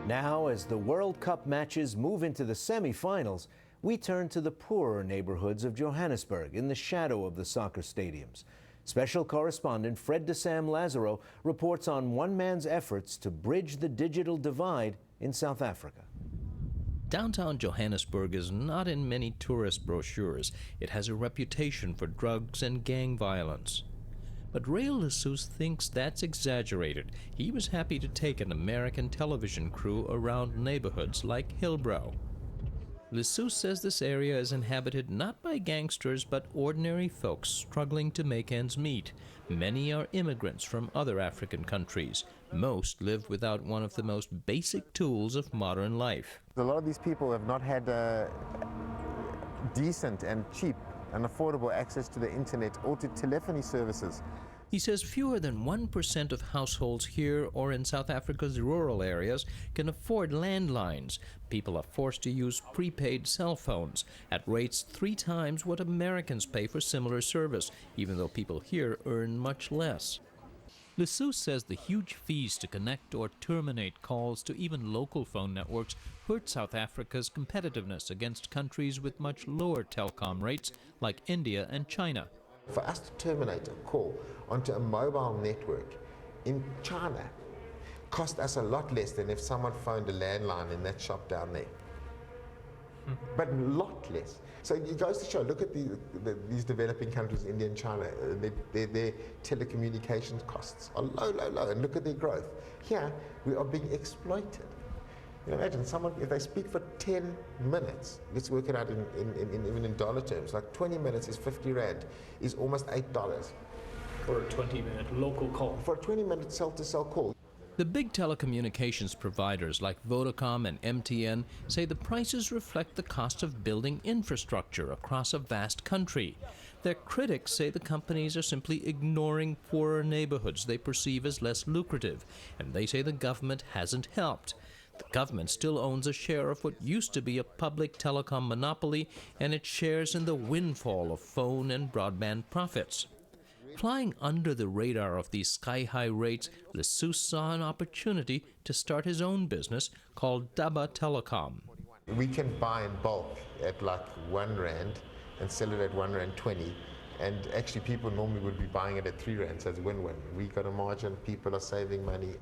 Now, as the World Cup matches move into the semi-finals, we turn to the poorer neighborhoods of Johannesburg in the shadow of the soccer stadiums. Special correspondent Sam Lazaro reports on one man's efforts to bridge the digital divide in South Africa. Downtown Johannesburg is not in many tourist brochures. It has a reputation for drugs and gang violence. But Rael Lessus thinks that's exaggerated. He was happy to take an American television crew around neighborhoods like Hillbrow. Lessus says this area is inhabited not by gangsters but ordinary folks struggling to make ends meet. Many are immigrants from other African countries. Most live without one of the most basic tools of modern life. A lot of these people have not had decent and cheap and affordable access to the internet or to telephony services. He says fewer than 1% of households here or in South Africa's rural areas can afford landlines. People are forced to use prepaid cell phones at rates 3 times what Americans pay for similar service, even though people here earn much less. Lessus says the huge fees to connect or terminate calls to even local phone networks hurt South Africa's competitiveness against countries with much lower telecom rates like India and China. For us to terminate a call onto a mobile network in China cost us a lot less than if someone phoned a landline in that shop down there. But a lot less. So it goes to show, look at these developing countries, India and China, their telecommunications costs are low, and look at their growth. Here, we are being exploited. You know, imagine someone, if they speak for 10 minutes, let's work it out even in dollar terms, like 20 minutes is 50 Rand, is almost $8. For a 20-minute local call. For a 20-minute cell-to-cell call. The big telecommunications providers like Vodacom and MTN say the prices reflect the cost of building infrastructure across a vast country. Their critics say the companies are simply ignoring poorer neighborhoods they perceive as less lucrative, and they say the government hasn't helped. The government still owns a share of what used to be a public telecom monopoly, and it shares in the windfall of phone and broadband profits. Flying under the radar of these sky-high rates, Lessus saw an opportunity to start his own business called Dabba Telecom. We can buy in bulk at like 1 Rand and sell it at 1 Rand 20. And actually people normally would be buying it at 3 Rand, so it's win-win. We got a margin, people are saving money.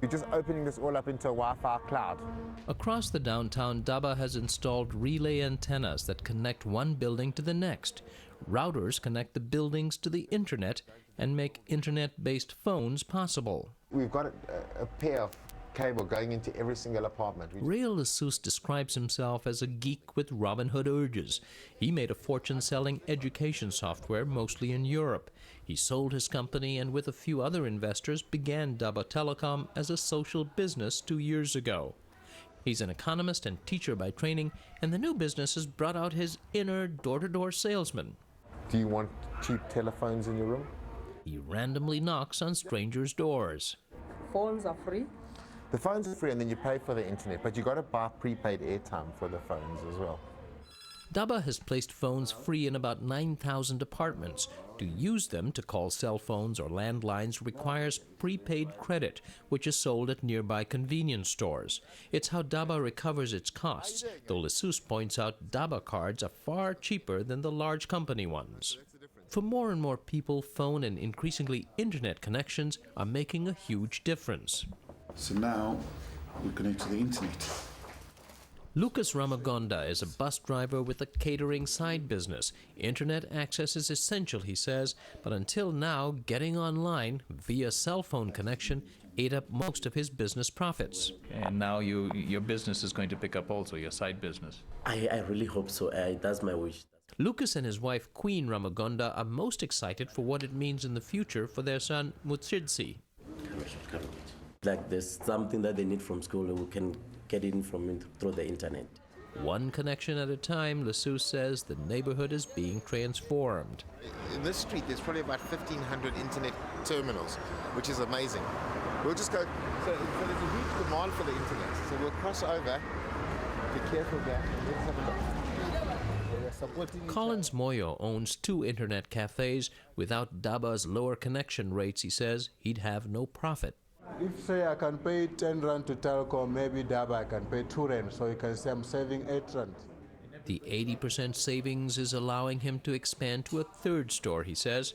We're just opening this all up into a Wi-Fi cloud. Across the downtown, Dabba has installed relay antennas that connect one building to the next. Routers connect the buildings to the internet and make internet-based phones possible. We've got a pair of cable going into every single apartment. Rael Lessus describes himself as a geek with Robin Hood urges. He made a fortune selling education software, mostly in Europe. He sold his company and with a few other investors began Dabba Telecom as a social business 2 years ago. He's an economist and teacher by training, and the new business has brought out his inner door-to-door salesman. Do you want cheap telephones in your room? He randomly knocks on strangers' doors. Phones are free. The phones are free and then you pay for the internet, but you got to buy prepaid airtime for the phones as well. Dabba has placed phones free in about 9,000 apartments. To use them to call cell phones or landlines requires prepaid credit, which is sold at nearby convenience stores. It's how Dabba recovers its costs, though Lessus points out Dabba cards are far cheaper than the large company ones. For more and more people, phone and increasingly internet connections are making a huge difference. So now we connect to the internet. Lucas Ramagonda is a bus driver with a catering side business. Internet access is essential, he says, but until now, getting online via cell phone connection ate up most of his business profits. And now your business is going to pick up also, your side business. I really hope so. That's my wish. Lucas and his wife, Queen Ramagonda, are most excited for what it means in the future for their son, Mutsidzi. Like there's something that they need from school and we can get it through the internet. One connection at a time, Lessus says the neighborhood is being transformed. In this street, there's probably about 1,500 internet terminals, which is amazing. We'll just go, so there's a huge demand for the internet. So we'll cross over, be careful there, and let's have a look. Collins Moyo owns 2 internet cafes. Without Dabba's lower connection rates, he says, he'd have no profit. If say I can pay 10 rand to Telcom, maybe Dabba I can pay 2 rand, so you can say I'm saving 8 rand. The 80% savings is allowing him to expand to a third store, he says.